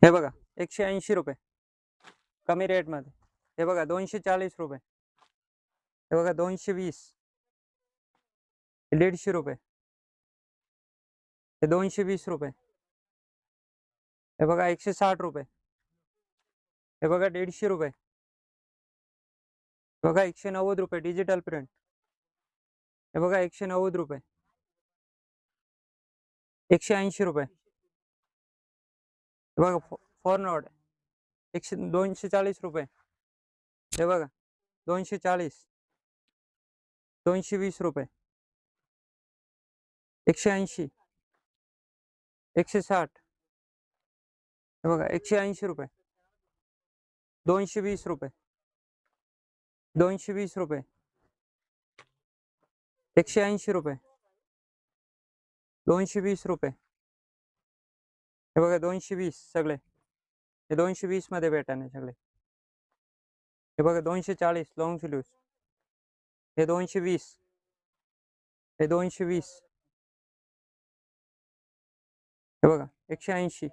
हे बघा 180 रुपये कमी रेट मध्ये. हे बघा 240 रुपये. हे बघा 220. 150 रुपये. हे 220 रुपये. हे बघा 160 रुपये. हे बघा 150 रुपये. हे बघा 190 रुपये डिजिटल प्रिंट. हे बघा 190 रुपये. 180 रुपये. हे बघा फोर नॉट 240 रुपये. हे बघा 240. 220 रुपये. 180. 160. हे बघा 180 रुपये. 220 रुपये. 220 रुपये. 180 रुपये. 220 रुपये. हे बघा 220 सगळे. हे 220 मध्ये भेटणार सगळे. हे बघा 240 लॉंग स्लीव्स. हे 220. हे 220. हे बघा 180.